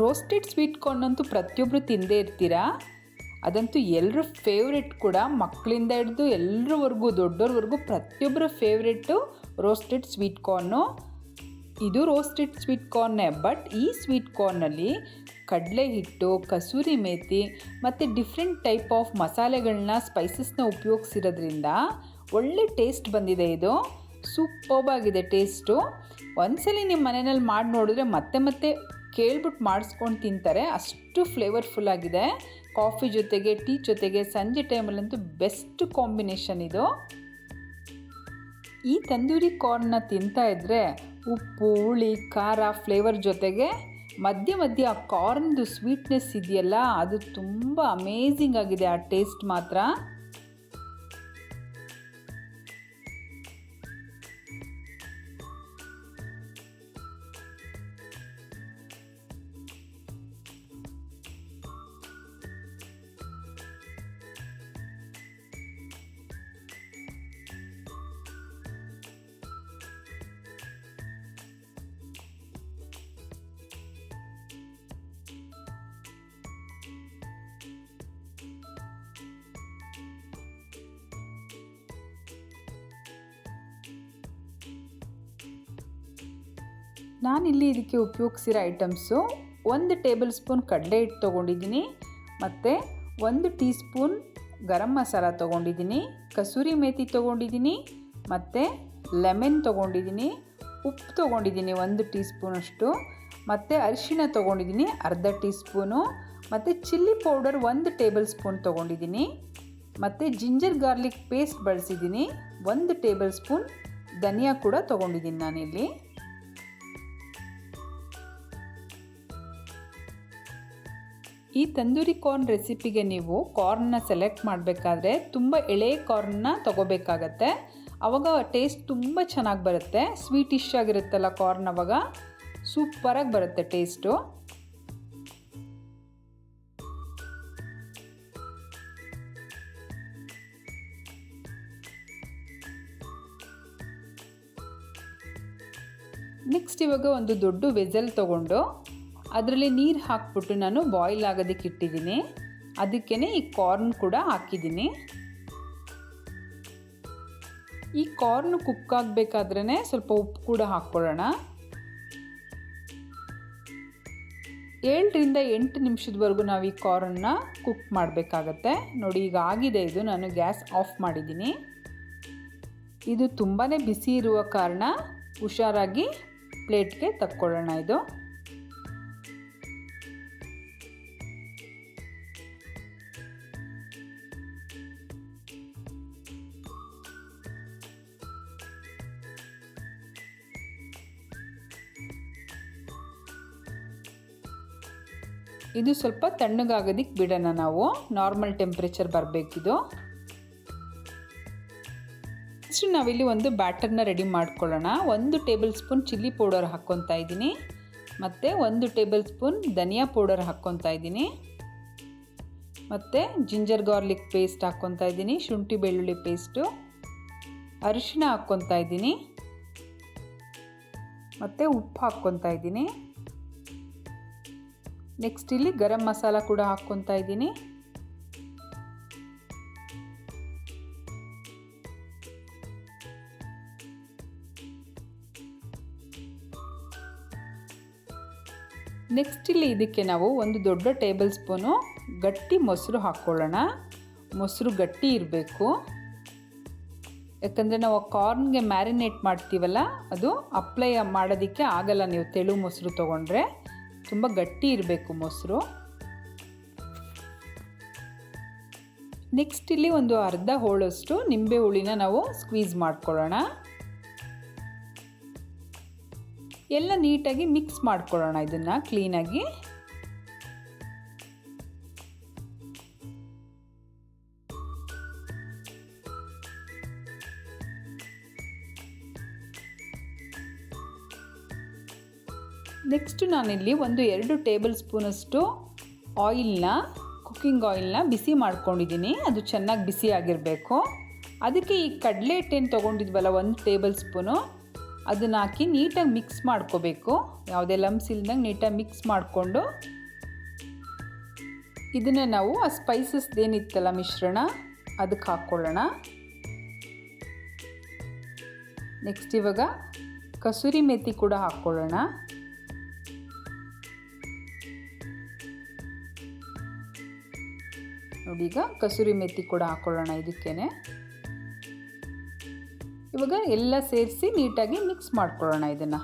Roasted sweet corn ಅಂತೂ ಪ್ರತಿಯೊಬ್ಬರು ತಿಂದೇ ಇರ್ತೀರಾ. ಅದಂತೂ ಎಲ್ಲರ ಫೇವ್ರೆಟ್ ಕೂಡ, ಮಕ್ಕಳಿಂದ ಹಿಡಿದು ಎಲ್ಲರವರೆಗೂ ದೊಡ್ಡವ್ರವರೆಗೂ ಪ್ರತಿಯೊಬ್ಬರ ಫೇವ್ರೆಟ್ಟು ರೋಸ್ಟೆಡ್ ಸ್ವೀಟ್ ಕಾರ್ನು. ಇದು ರೋಸ್ಟೆಡ್ ಸ್ವೀಟ್ ಕಾರ್ನೇ, ಬಟ್ ಈ ಸ್ವೀಟ್ ಕಾರ್ನಲ್ಲಿ ಕಡಲೆ ಹಿಟ್ಟು, ಕಸೂರಿ ಮೇಥಿ ಮತ್ತು ಡಿಫ್ರೆಂಟ್ ಟೈಪ್ ಆಫ್ ಮಸಾಲೆಗಳನ್ನ, ಸ್ಪೈಸಸ್ನ ಉಪಯೋಗಿಸಿರೋದ್ರಿಂದ ಒಳ್ಳೆ ಟೇಸ್ಟ್ ಬಂದಿದೆ. ಇದು ಸೂಪರ್ಬ್ ಆಗಿದೆ ಟೇಸ್ಟು. ಒಂದ್ಸಲಿ ನಿಮ್ಮ ಮನೆಯಲ್ಲಿ ಮಾಡಿ ನೋಡಿದ್ರೆ ಮತ್ತೆ ಮತ್ತೆ ಕೇಳ್ಬಿಟ್ಟು ಮಾಡಿಸ್ಕೊಂಡು ತಿಂತಾರೆ, ಅಷ್ಟು ಫ್ಲೇವರ್ಫುಲ್ ಆಗಿದೆ. ಕಾಫಿ ಜೊತೆಗೆ, ಟೀ ಜೊತೆಗೆ, ಸಂಜೆ ಟೈಮಲ್ಲಂತೂ ಬೆಸ್ಟ್ ಕಾಂಬಿನೇಷನ್ ಇದು. ಈ ತಂದೂರಿ ಕಾರ್ನ್ನ ತಿಂತಾ ಇದ್ದರೆ ಉಪ್ಪು, ಹುಳಿ, ಖಾರ ಫ್ಲೇವರ್ ಜೊತೆಗೆ ಮಧ್ಯ ಮಧ್ಯ ಆ ಕಾರ್ನ್ದು ಸ್ವೀಟ್ನೆಸ್ ಇದೆಯಲ್ಲ, ಅದು ತುಂಬ ಅಮೇಝಿಂಗ್ ಆಗಿದೆ ಆ ಟೇಸ್ಟ್ ಮಾತ್ರ. ನಾನಿಲ್ಲಿ ಇದಕ್ಕೆ ಉಪಯೋಗಿಸಿರೋ ಐಟಮ್ಸು 1 ಟೇಬಲ್ ಸ್ಪೂನ್ ಕಡಲೆ ಹಿಟ್ಟು ತೊಗೊಂಡಿದ್ದೀನಿ, ಮತ್ತು 1 ಟೀ ಸ್ಪೂನ್ ಗರಂ ಮಸಾಲ ತೊಗೊಂಡಿದ್ದೀನಿ, ಕಸೂರಿ ಮೇಥಿ ತೊಗೊಂಡಿದ್ದೀನಿ, ಮತ್ತು ಲೆಮನ್ ತೊಗೊಂಡಿದ್ದೀನಿ, ಉಪ್ಪು ತೊಗೊಂಡಿದ್ದೀನಿ 1 ಟೀ ಸ್ಪೂನಷ್ಟು, ಮತ್ತು ಅರಿಶಿಣ ತೊಗೊಂಡಿದ್ದೀನಿ ಅರ್ಧ ಟೀ ಸ್ಪೂನು, ಮತ್ತು ಚಿಲ್ಲಿ ಪೌಡರ್ 1 ಟೇಬಲ್ ಸ್ಪೂನ್ ತೊಗೊಂಡಿದ್ದೀನಿ, ಮತ್ತು ಜಿಂಜರ್ ಗಾರ್ಲಿಕ್ ಪೇಸ್ಟ್ ಬಳಸಿದ್ದೀನಿ 1 ಟೇಬಲ್ ಸ್ಪೂನ್, ಧನಿಯಾ ಕೂಡ ತೊಗೊಂಡಿದ್ದೀನಿ ನಾನಿಲ್ಲಿ. ಈ ತಂದೂರಿ ಕಾರ್ನ್ ರೆಸಿಪಿಗೆ ನೀವು ಕಾರ್ನ್ನ ಸೆಲೆಕ್ಟ್ ಮಾಡಬೇಕಾದ್ರೆ ತುಂಬ ಎಳೆ ಕಾರ್ನ್ನ ತೊಗೋಬೇಕಾಗತ್ತೆ. ಆವಾಗ ಟೇಸ್ಟ್ ತುಂಬ ಚೆನ್ನಾಗಿ ಬರುತ್ತೆ. ಸ್ವೀಟಿಶ್ ಆಗಿರುತ್ತಲ್ಲ ಕಾರ್ನ್, ಆವಾಗ ಸೂಪರಾಗಿ ಬರುತ್ತೆ ಟೇಸ್ಟು. ನೆಕ್ಸ್ಟ್ ಇವಾಗ ಒಂದು ದೊಡ್ಡ ವೆಸಲ್ ತೊಗೊಂಡು ಅದರಲ್ಲಿ ನೀರು ಹಾಕ್ಬಿಟ್ಟು ನಾನು ಬಾಯ್ಲ್ ಆಗೋದಕ್ಕೆ ಇಟ್ಟಿದ್ದೀನಿ. ಅದಕ್ಕೇ ಈ ಕಾರ್ನ್ ಕೂಡ ಹಾಕಿದ್ದೀನಿ. ಈ ಕಾರ್ನ್ ಕುಕ್ ಆಗಬೇಕಾದ್ರೇ ಸ್ವಲ್ಪ ಉಪ್ಪು ಕೂಡ ಹಾಕ್ಕೊಳ್ಳೋಣ. 7 ರಿಂದ 8 ನಿಮಿಷದವರೆಗೂ ನಾವು ಈ ಕಾರ್ನ್ನ ಕುಕ್ ಮಾಡಬೇಕಾಗತ್ತೆ. ನೋಡಿ ಈಗ ಆಗಿದೆ ಇದು, ನಾನು ಗ್ಯಾಸ್ ಆಫ್ ಮಾಡಿದ್ದೀನಿ. ಇದು ತುಂಬಾ ಬಿಸಿ ಇರುವ ಕಾರಣ ಹುಷಾರಾಗಿ ಪ್ಲೇಟ್ಗೆ ತಕ್ಕೊಳ್ಳೋಣ. ಇದು ಇದು ಸ್ವಲ್ಪ ತಣ್ಣಗಾಗೋದಕ್ಕೆ ಬಿಡೋಣ ನಾವು, ನಾರ್ಮಲ್ ಟೆಂಪ್ರೇಚರ್ ಬರಬೇಕಿದು. ನೆಕ್ಸ್ಟ್ ನಾವಿಲ್ಲಿ ಒಂದು ಬ್ಯಾಟರ್ನ ರೆಡಿ ಮಾಡ್ಕೊಳ್ಳೋಣ. 1 ಟೇಬಲ್ ಸ್ಪೂನ್ ಚಿಲ್ಲಿ ಪೌಡರ್ ಹಾಕ್ಕೊತಾ ಇದ್ದೀನಿ, ಮತ್ತು 1 ಟೇಬಲ್ ಸ್ಪೂನ್ ಧನಿಯಾ ಪೌಡರ್ ಹಾಕ್ಕೊತಾ ಇದ್ದೀನಿ, ಮತ್ತು ಜಿಂಜರ್ ಗಾರ್ಲಿಕ್ ಪೇಸ್ಟ್ ಹಾಕ್ಕೊತಾ ಇದ್ದೀನಿ, ಶುಂಠಿ ಬೆಳ್ಳುಳ್ಳಿ ಪೇಸ್ಟು, ಅರಿಶಿಣ ಹಾಕ್ಕೊತಾ ಇದ್ದೀನಿ, ಮತ್ತು ಉಪ್ಪು ಹಾಕ್ಕೊತಾ ಇದ್ದೀನಿ. ನೆಕ್ಸ್ಟ್ ಇಲ್ಲಿ ಗರಂ ಮಸಾಲ ಕೂಡ ಹಾಕ್ಕೊತಾ ಇದ್ದೀನಿ. ನೆಕ್ಸ್ಟ್ ಇಲ್ಲಿ ಇದಕ್ಕೆ ನಾವು 1 ದೊಡ್ಡ ಟೇಬಲ್ ಸ್ಪೂನು ಗಟ್ಟಿ ಮೊಸರು ಹಾಕ್ಕೊಳ್ಳೋಣ. ಮೊಸರು ಗಟ್ಟಿ ಇರಬೇಕು, ಯಾಕಂದರೆ ನಾವು ಕಾರ್ನ್ಗೆ ಮ್ಯಾರಿನೇಟ್ ಮಾಡ್ತೀವಲ್ಲ, ಅದು ಅಪ್ಲೈ ಮಾಡೋದಕ್ಕೆ ಆಗಲ್ಲ ನೀವು ತೆಳು ಮೊಸರು ತೊಗೊಂಡ್ರೆ. ತುಂಬ ಗಟ್ಟಿ ಇರಬೇಕು ಮೊಸರು. ನೆಕ್ಸ್ಟ್ ಇಲ್ಲಿ ಒಂದು ಅರ್ಧ ಹೋಳಷ್ಟು ನಿಂಬೆ ಹುಳಿನ ನಾವು ಸ್ಕ್ವೀಸ್ ಮಾಡ್ಕೊಳ್ಳೋಣ. ಎಲ್ಲ ನೀಟಾಗಿ ಮಿಕ್ಸ್ ಮಾಡ್ಕೊಳ್ಳೋಣ ಇದನ್ನು ಕ್ಲೀನಾಗಿ. ನೆಕ್ಸ್ಟ್ ನಾನಿಲ್ಲಿ 2 ಟೇಬಲ್ ಸ್ಪೂನಷ್ಟು ಕುಕ್ಕಿಂಗ್ ಆಯಿಲ್ನ ಬಿಸಿ ಮಾಡ್ಕೊಂಡಿದ್ದೀನಿ. ಅದು ಚೆನ್ನಾಗಿ ಬಿಸಿ ಆಗಿರಬೇಕು. ಅದಕ್ಕೆ ಈ ಕಡಲೆ ಹಿಟ್ಟೇನು ತೊಗೊಂಡಿದ್ವಲ್ಲ 1 ಟೇಬಲ್ ಸ್ಪೂನು, ಅದನ್ನು ಹಾಕಿ ನೀಟಾಗಿ ಮಿಕ್ಸ್ ಮಾಡ್ಕೋಬೇಕು. ಯಾವುದೇ ಲಮ್ಸ್ ಇಲ್ದಂಗೆ ನೀಟಾಗಿ ಮಿಕ್ಸ್ ಮಾಡಿಕೊಂಡು ಇದನ್ನು ನಾವು ಆ ಸ್ಪೈಸಸ್ದೇನಿತ್ತಲ್ಲ ಮಿಶ್ರಣ ಅದಕ್ಕೆ ಹಾಕ್ಕೊಳ್ಳೋಣ. ನೆಕ್ಸ್ಟ್ ಇವಾಗ ಕಸೂರಿ ಮೇಥಿ ಕೂಡ ಹಾಕ್ಕೊಳ್ಳೋಣ. ನೋಡಿ, ಈಗ ಕಸೂರಿ ಮೇಥಿ ಕೂಡ ಹಾಕ್ಕೊಳ್ಳೋಣ ಇದಕ್ಕೇನೆ. ಇವಾಗ ಎಲ್ಲ ಸೇರಿಸಿ ನೀಟಾಗಿ ಮಿಕ್ಸ್ ಮಾಡ್ಕೊಳ್ಳೋಣ ಇದನ್ನು.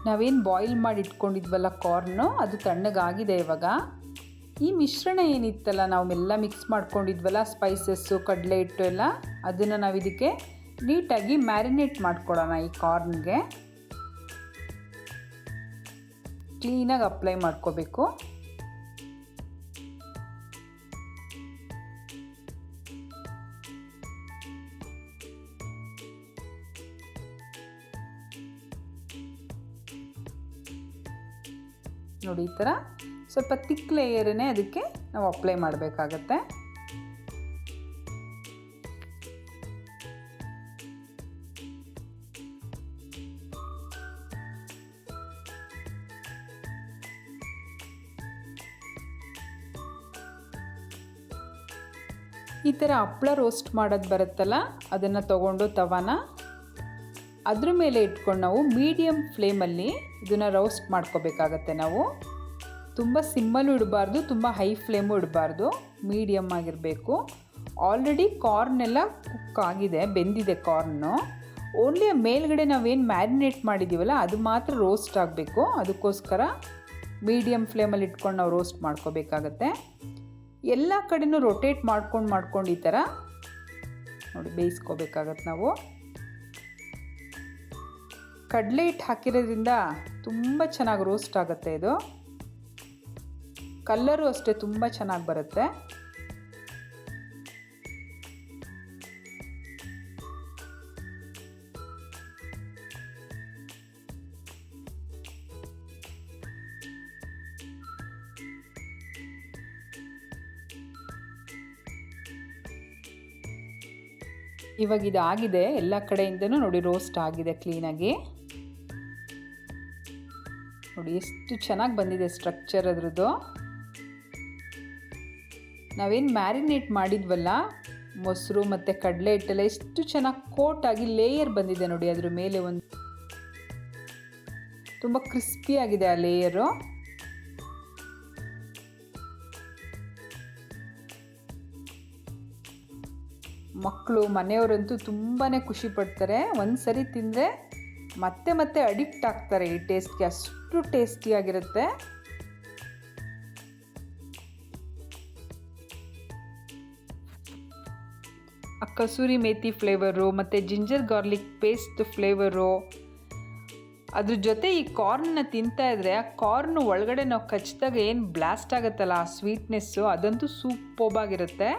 ನಾವೇನು ಬಾಯ್ಲ್ ಮಾಡಿ ಇಟ್ಕೊಂಡಿದ್ವಲ್ಲ ಕಾರ್ನು, ಅದು ತಣ್ಣಗಾಗಿದೆ. ಇವಾಗ ಈ ಮಿಶ್ರಣ ಏನಿತ್ತಲ್ಲ ನಾವೆಲ್ಲ ಮಿಕ್ಸ್ ಮಾಡ್ಕೊಂಡಿದ್ವಲ್ಲ, ಸ್ಪೈಸಸ್ಸು, ಕಡಲೆ ಹಿಟ್ಟು ಎಲ್ಲ, ಅದನ್ನು ನಾವು ಇದಕ್ಕೆ ನೀಟಾಗಿ ಮ್ಯಾರಿನೇಟ್ ಮಾಡ್ಕೊಳ್ಳೋಣ. ಈ ಕಾರ್ನ್ಗೆ ಕ್ಲೀನಾಗಿ ಅಪ್ಲೈ ಮಾಡ್ಕೋಬೇಕು. ನೋಡಿ, ಈ ಥರ ಸ್ವಲ್ಪ ತಿಕ್ ಲೇಯರನ್ನೇ ಅದಕ್ಕೆ ನಾವು ಅಪ್ಲೈ ಮಾಡಬೇಕಾಗತ್ತೆ. ಈ ಥರ ಹಪ್ಪಳ ರೋಸ್ಟ್ ಮಾಡೋದು ಬರುತ್ತಲ್ಲ, ಅದನ್ನು ತಗೊಂಡು ತವಾನ ಅದ್ರ ಮೇಲೆ ಇಟ್ಕೊಂಡು ನಾವು ಮೀಡಿಯಮ್ ಫ್ಲೇಮಲ್ಲಿ ಇದನ್ನು ರೋಸ್ಟ್ ಮಾಡ್ಕೋಬೇಕಾಗತ್ತೆ. ನಾವು ತುಂಬ ಸಿಮ್ಮಲ್ಲೂ ಇಡಬಾರ್ದು, ತುಂಬ ಹೈ ಫ್ಲೇಮು ಇಡಬಾರ್ದು, ಮೀಡಿಯಮ್ ಆಗಿರಬೇಕು. ಆಲ್ರೆಡಿ ಕಾರ್ನೆಲ್ಲ ಕುಕ್ ಆಗಿದೆ, ಬೆಂದಿದೆ ಕಾರ್ನು. ಓನ್ಲಿ ಮೇಲ್ಗಡೆ ನಾವೇನು ಮ್ಯಾರಿನೇಟ್ ಮಾಡಿದ್ದೀವಲ್ಲ ಅದು ಮಾತ್ರ ರೋಸ್ಟ್ ಆಗಬೇಕು. ಅದಕ್ಕೋಸ್ಕರ ಮೀಡಿಯಮ್ ಫ್ಲೇಮಲ್ಲಿ ಇಟ್ಕೊಂಡು ನಾವು ರೋಸ್ಟ್ ಮಾಡ್ಕೋಬೇಕಾಗತ್ತೆ. ಎಲ್ಲ ಕಡೆನೂ ರೊಟೇಟ್ ಮಾಡ್ಕೊಂಡು ಈ ಥರ ನೋಡಿ ಬೇಯಿಸ್ಕೋಬೇಕಾಗತ್ತೆ. ನಾವು ಕಡಲೆ ಹಿಟ್ಟು ಹಾಕಿರೋದ್ರಿಂದ ತುಂಬ ಚೆನ್ನಾಗಿ ರೋಸ್ಟ್ ಆಗುತ್ತೆ. ಇದು ಕಲ್ಲರು ಅಷ್ಟೇ ತುಂಬ ಚೆನ್ನಾಗಿ ಬರುತ್ತೆ. ಇವಾಗ ಇದಾಗಿದೆ, ಎಲ್ಲ ಕಡೆಯಿಂದನೂ ನೋಡಿ ರೋಸ್ಟ್ ಆಗಿದೆ ಕ್ಲೀನಾಗಿ. ನೋಡಿ ಎಷ್ಟು ಚೆನ್ನಾಗಿ ಬಂದಿದೆ ಸ್ಟ್ರಕ್ಚರ್ ಅದ್ರದ್ದು. ನಾವೇನು ಮ್ಯಾರಿನೇಟ್ ಮಾಡಿದ್ವಲ್ಲ ಮೊಸರು ಮತ್ತು ಕಡಲೆ ಹಿಟ್ಟೆಲ್ಲ ಎಷ್ಟು ಚೆನ್ನಾಗಿ ಕೋಟಾಗಿ ಲೇಯರ್ ಬಂದಿದೆ ನೋಡಿ. ಅದ್ರ ಮೇಲೆ ಒಂದು ತುಂಬ ಕ್ರಿಸ್ಪಿಯಾಗಿದೆ ಆ ಲೇಯರು. ಮಕ್ಕಳು ಮನೆಯವರಂತೂ ತುಂಬಾ ಖುಷಿ ಪಡ್ತಾರೆ. ಒಂದು ಸರಿ ತಿಂದರೆ ಮತ್ತೆ ಮತ್ತೆ ಅಡಿಕ್ಟ್ ಆಗ್ತಾರೆ ಈ ಟೇಸ್ಟ್ಗೆ, ಅಷ್ಟು ಟೇಸ್ಟಿಯಾಗಿರುತ್ತೆ. ಆ ಕಸೂರಿ ಮೇಥಿ ಫ್ಲೇವರು ಮತ್ತು ಜಿಂಜರ್ ಗಾರ್ಲಿಕ್ ಪೇಸ್ಟ್ ಫ್ಲೇವರು, ಅದ್ರ ಜೊತೆ ಈ ಕಾರ್ನ್ನ ತಿಂತಾಯಿದ್ರೆ ಆ ಕಾರ್ನ್ ಒಳಗಡೆ ನಾವು ಕಚ್ಚಿದಾಗ ಏನು ಬ್ಲಾಸ್ಟ್ ಆಗುತ್ತಲ್ಲ ಆ ಸ್ವೀಟ್ನೆಸ್ಸು, ಅದಂತೂ ಸೂಪರ್ಬಾಗಿರುತ್ತೆ.